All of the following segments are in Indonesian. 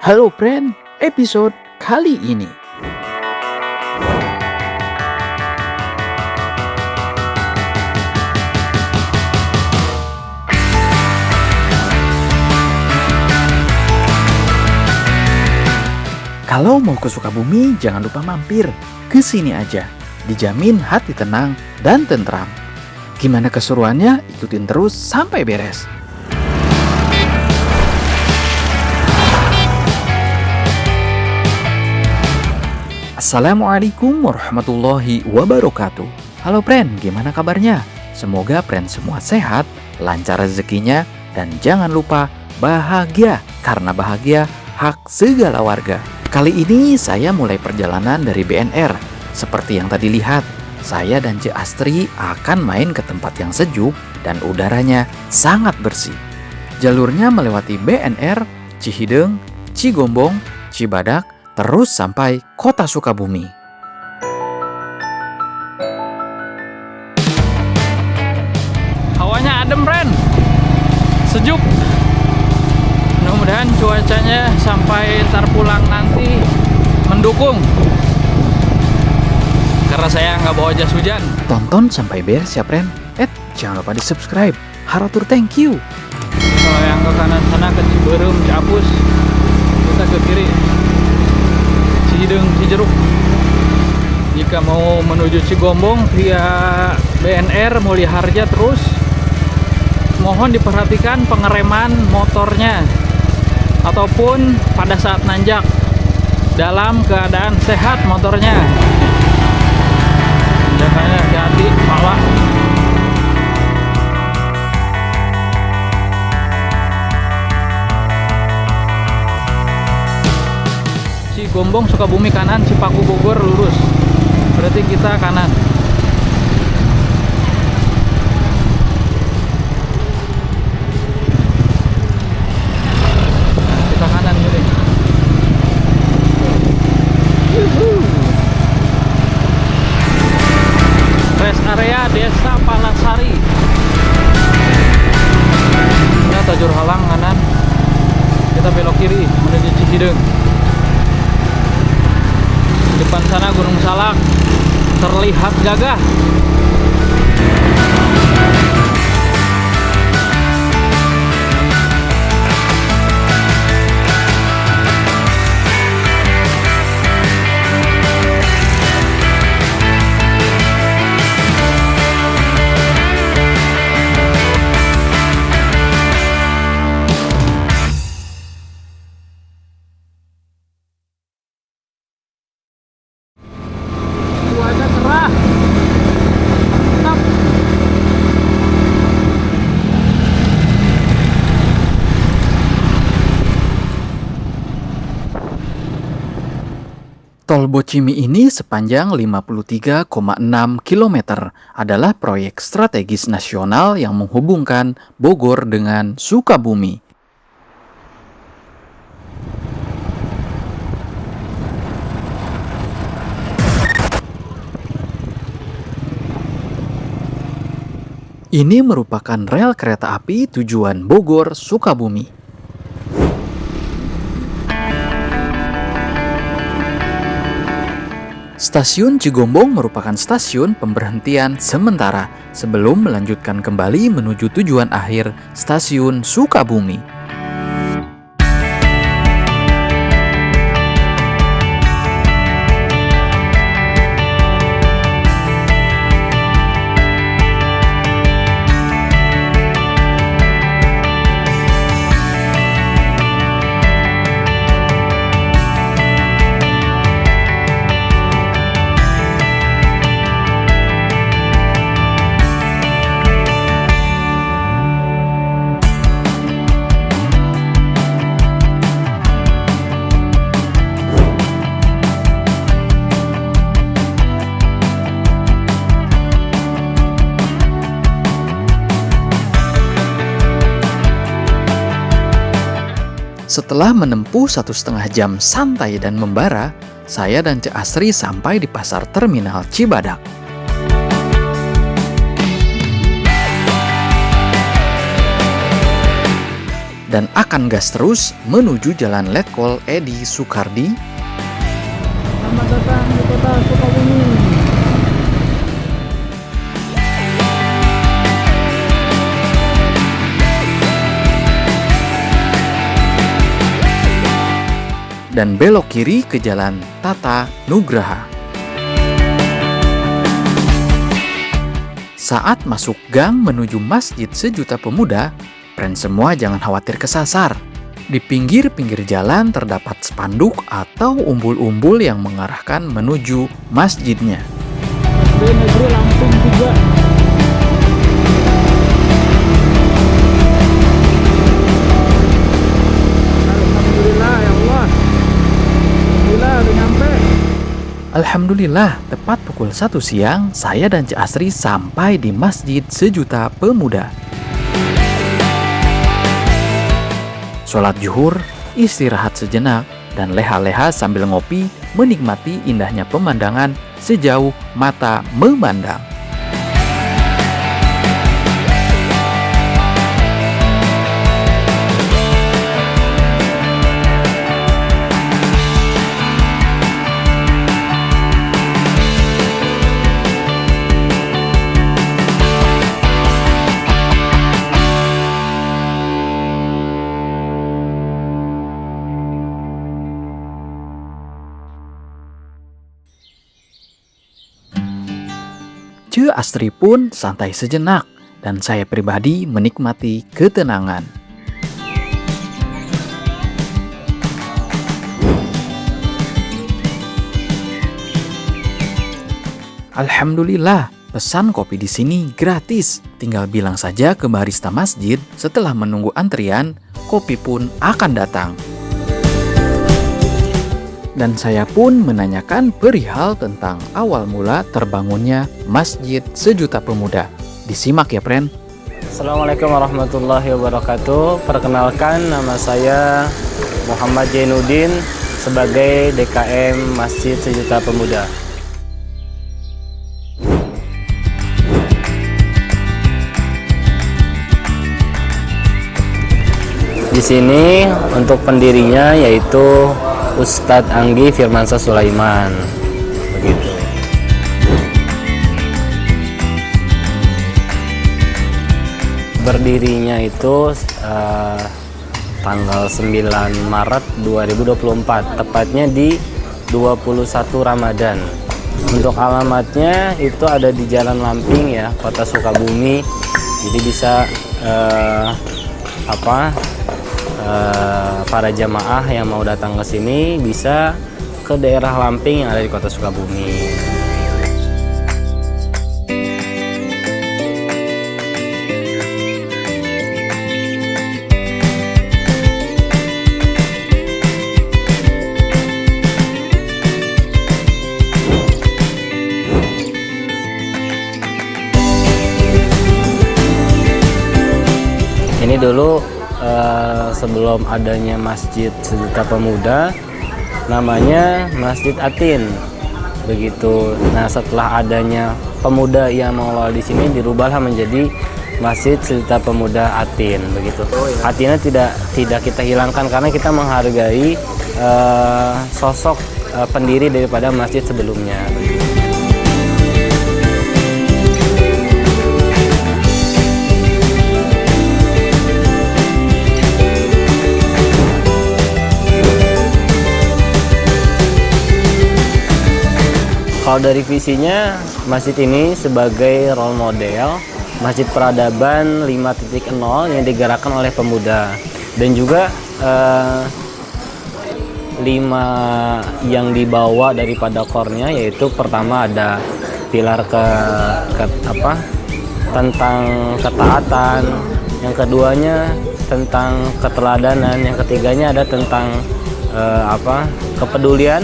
Halo friend, episode kali ini. Kalau mau ke Sukabumi, jangan lupa mampir ke sini aja. Dijamin hati tenang dan tentram. Gimana keseruannya? Ikutin terus sampai beres. Assalamualaikum warahmatullahi wabarakatuh. Halo friend, gimana kabarnya? Semoga friend semua sehat, lancar rezekinya, dan jangan lupa bahagia, karena bahagia hak segala warga. Kali ini saya mulai perjalanan dari BNR. Seperti yang tadi lihat, saya dan Cik Astri akan main ke tempat yang sejuk dan udaranya sangat bersih. Jalurnya melewati BNR, Cihideng, Cigombong, Cibadak, terus sampai kota Sukabumi. Hawanya adem, friend. Sejuk. Mudah-mudahan cuacanya sampai ntar pulang nanti mendukung. Karena saya nggak bawa jas hujan. Tonton sampai beres ya, friend. Jangan lupa di-subscribe. Haratur thank you. Kalau yang ke kanan sana ke Ciberem, Ciapus, kita ke kiri Cihideng, Cijeruk. Jika mau menuju Cigombong via BNR Mulia Harja terus, mohon diperhatikan pengereman motornya ataupun pada saat nanjak dalam keadaan sehat motornya. Tanjakannya hati-hati, malah. Cigombong, Sukabumi kanan, Cipaku, Bogor lurus. Berarti kita kanan. Kita kanan jadi. Rest area Desa Palasari. Ini Tajur Halang kanan. Kita belok kiri menuju Cihideng. Depan sana Gunung Salak terlihat gagah. Tol Bocimi ini sepanjang 53,6 km adalah proyek strategis nasional yang menghubungkan Bogor dengan Sukabumi. Ini merupakan rel kereta api tujuan Bogor Sukabumi. Stasiun Cigombong merupakan stasiun pemberhentian sementara sebelum melanjutkan kembali menuju tujuan akhir stasiun Sukabumi. Setelah menempuh 1,5 jam santai dan membara, saya dan Cik Asri sampai di pasar terminal Cibadak. dan akan gas terus menuju Jalan Letkol Edi Sukardi. Selamat datang di kota Sukabumi. Dan belok kiri ke Jalan Tata Nugraha. Saat masuk gang menuju Masjid Sejuta Pemuda, friend semua jangan khawatir kesasar. Di pinggir-pinggir jalan terdapat spanduk atau umbul-umbul yang mengarahkan menuju masjidnya. SD Negeri Lampung 3. Alhamdulillah ya Allah. Alhamdulillah udah nyampe. Alhamdulillah, tepat pukul 1 siang, saya dan Cik Asri sampai di Masjid Sejuta Pemuda. Sholat zuhur, istirahat sejenak, dan leha-leha sambil ngopi menikmati indahnya pemandangan sejauh mata memandang. Cik Astri pun santai sejenak, dan saya pribadi menikmati ketenangan. Alhamdulillah, pesan kopi di sini gratis. Tinggal bilang saja ke barista masjid, setelah menunggu antrian, kopi pun akan datang. Dan saya pun menanyakan perihal tentang awal mula terbangunnya Masjid Sejuta Pemuda. Disimak ya, friend. Assalamualaikum warahmatullahi wabarakatuh. Perkenalkan, nama saya Muhammad Jainuddin sebagai DKM Masjid Sejuta Pemuda. Di sini untuk pendirinya yaitu Ustadz Anggi Firmansyah Sulaiman, begitu. Berdirinya itu tanggal 9 Maret 2024, tepatnya di 21 Ramadan. Untuk alamatnya itu ada di Jalan Lamping ya, Kota Sukabumi. Jadi bisa para jamaah yang mau datang ke sini bisa ke daerah Lamping yang ada di Kota Sukabumi. Ini dulu sebelum adanya Masjid Sejuta Pemuda, namanya Masjid Atin, begitu. Nah, setelah adanya pemuda yang mengelola di sini, dirubahlah menjadi Masjid Sejuta Pemuda Atin, begitu. Atinnya tidak kita hilangkan karena kita menghargai sosok pendiri daripada masjid sebelumnya. Begitu. Kalau dari visinya, masjid ini sebagai role model masjid peradaban 5.0 yang digerakkan oleh pemuda, dan juga 5 yang dibawa daripada core-nya, yaitu pertama ada pilar tentang ketaatan, yang keduanya tentang keteladanan, yang ketiganya ada tentang kepedulian,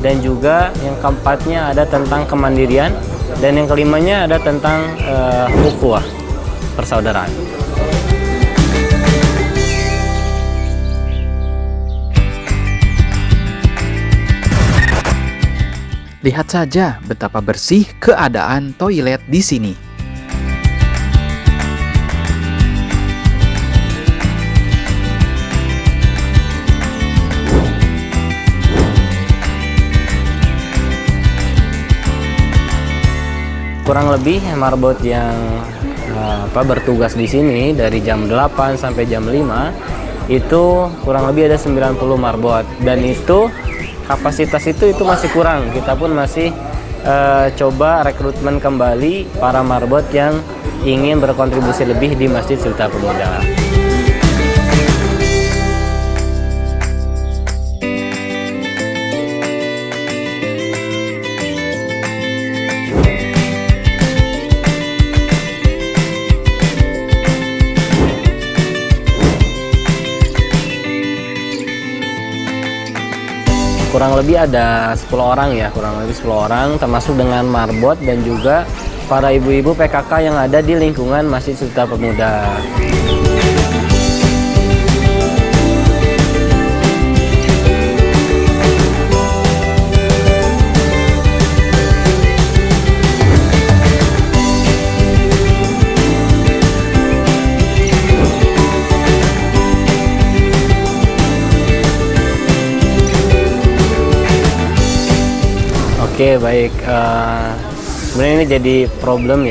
dan juga yang keempatnya ada tentang kemandirian, dan yang kelimanya ada tentang ukhuwah, persaudaraan. Lihat saja betapa bersih keadaan toilet di sini. kurang lebih marbot yang bertugas di sini dari jam 8 sampai jam 5 itu kurang lebih ada 90 marbot, dan itu kapasitas itu masih kurang. Kita pun masih coba rekrutmen kembali para marbot yang ingin berkontribusi lebih di Masjid Sejuta Pemuda. Kurang lebih ada 10 orang ya, kurang lebih 10 orang, termasuk dengan marbot dan juga para ibu-ibu PKK yang ada di lingkungan Masjid Sejuta Pemuda. Oke, baik. Sebenarnya ini jadi problem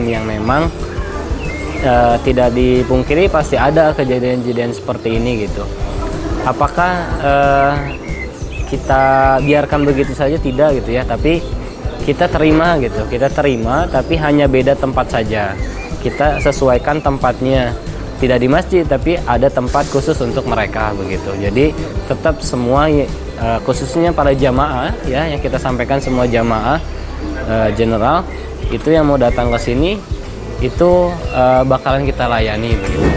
yang memang tidak dipungkiri pasti ada kejadian-kejadian seperti ini gitu. Apakah kita biarkan begitu saja? Tidak gitu ya, tapi kita terima gitu. Kita terima, tapi hanya beda tempat saja. Kita sesuaikan tempatnya. Tidak di masjid, tapi ada tempat khusus untuk mereka begitu. Jadi tetap semua khususnya para jamaah ya, yang kita sampaikan semua jamaah general itu yang mau datang ke sini itu bakalan kita layani begitu.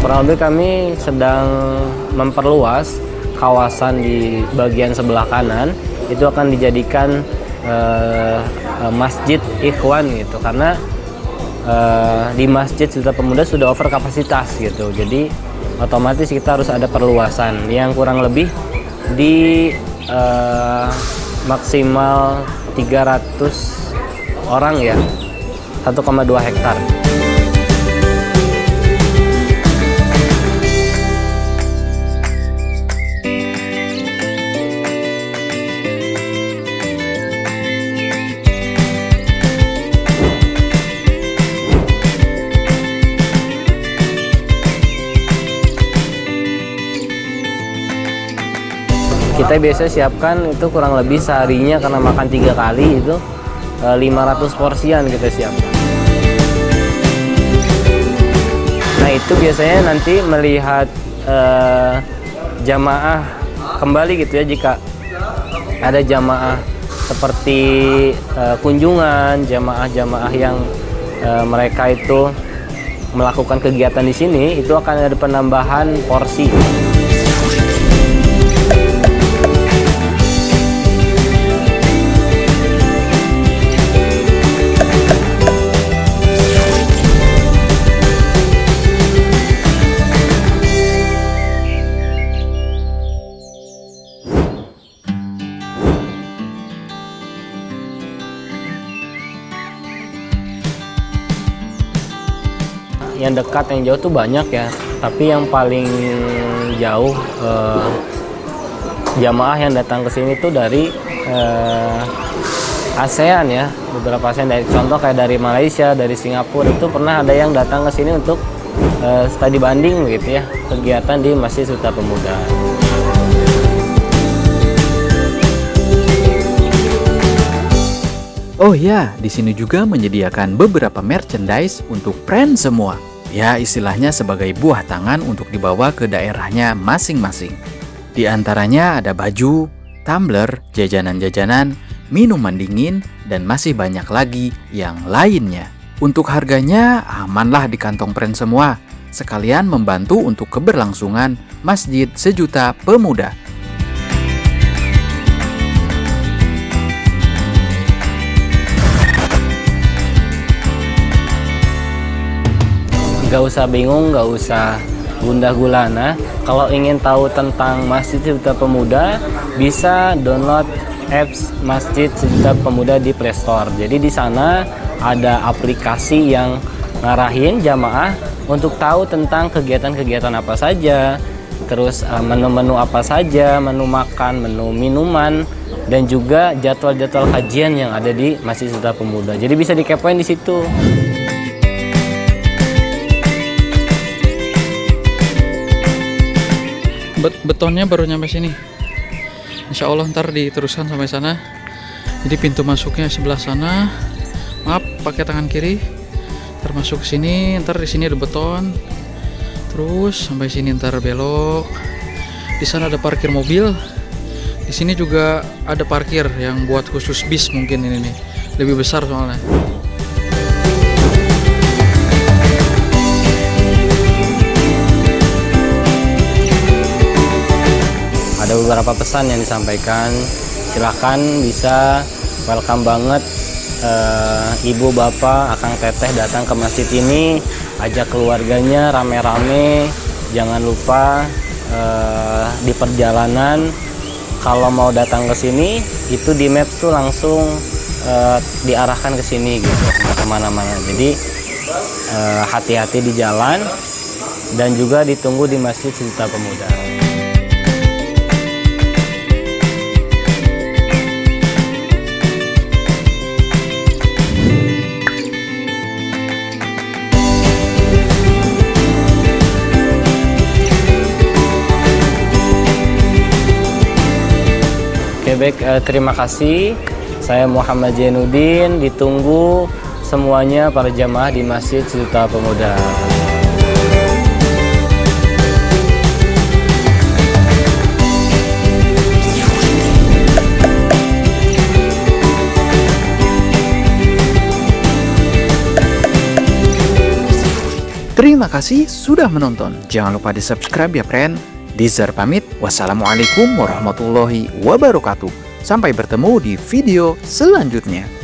Kurang lebih kami sedang memperluas kawasan di bagian sebelah kanan, itu akan dijadikan masjid ikhwan gitu, karena di Masjid Sejuta Pemuda sudah over kapasitas gitu. Jadi otomatis kita harus ada perluasan yang kurang lebih di maksimal 300 orang ya, 1,2 hektar. Kita biasa siapkan itu kurang lebih seharinya, karena makan 3 kali itu 500 porsian kita siapkan. Nah itu biasanya nanti melihat jamaah kembali gitu ya, jika ada jamaah seperti kunjungan, jamaah-jamaah yang mereka itu melakukan kegiatan di sini, itu akan ada penambahan porsi. Yang dekat, yang jauh tuh banyak ya, tapi yang paling jauh jamaah yang datang ke sini tuh dari ASEAN ya, beberapa ASEAN, dari contoh kayak dari Malaysia, dari Singapura, itu pernah ada yang datang ke sini untuk studi banding gitu ya, kegiatan di Masjid Sejuta Pemuda. Oh ya, di sini juga menyediakan beberapa merchandise untuk friend semua. Ya, istilahnya sebagai buah tangan untuk dibawa ke daerahnya masing-masing. Di antaranya ada baju, tumbler, jajanan-jajanan, minuman dingin, dan masih banyak lagi yang lainnya. Untuk harganya amanlah di kantong friend semua, sekalian membantu untuk keberlangsungan Masjid Sejuta Pemuda. Gak usah bingung, gak usah gundah gulana. Kalau ingin tahu tentang Masjid Sejuta Pemuda, bisa download apps Masjid Sejuta Pemuda di Play Store. Jadi di sana ada aplikasi yang ngarahin jamaah untuk tahu tentang kegiatan-kegiatan apa saja, terus menu-menu apa saja, menu makan, menu minuman, dan juga jadwal-jadwal kajian yang ada di Masjid Sejuta Pemuda. Jadi bisa dikepoin di situ. Betonnya baru nyampe sini. Insya Allah ntar diteruskan sampai sana. Jadi pintu masuknya sebelah sana. Maaf, pakai tangan kiri. Termasuk sini, ntar di sini ada beton. Terus sampai sini ntar belok. Di sana ada parkir mobil. Di sini juga ada parkir yang buat khusus bis mungkin ini nih. Lebih besar soalnya. Ada beberapa pesan yang disampaikan, silahkan bisa welcome banget ibu, bapak, akang, teteh datang ke masjid ini, ajak keluarganya rame-rame. Jangan lupa di perjalanan kalau mau datang ke sini itu di map tuh langsung diarahkan ke sini gitu, nggak kemana-mana. Jadi hati-hati di jalan dan juga ditunggu di Masjid Sejuta Pemuda. Baik, terima kasih. Saya Muhammad Jainuddin, ditunggu semuanya para jamaah di Masjid Sejuta Pemuda. Terima kasih sudah menonton. Jangan lupa di-subscribe ya, friend. Dizar pamit. Wassalamualaikum warahmatullahi wabarakatuh. Sampai bertemu di video selanjutnya.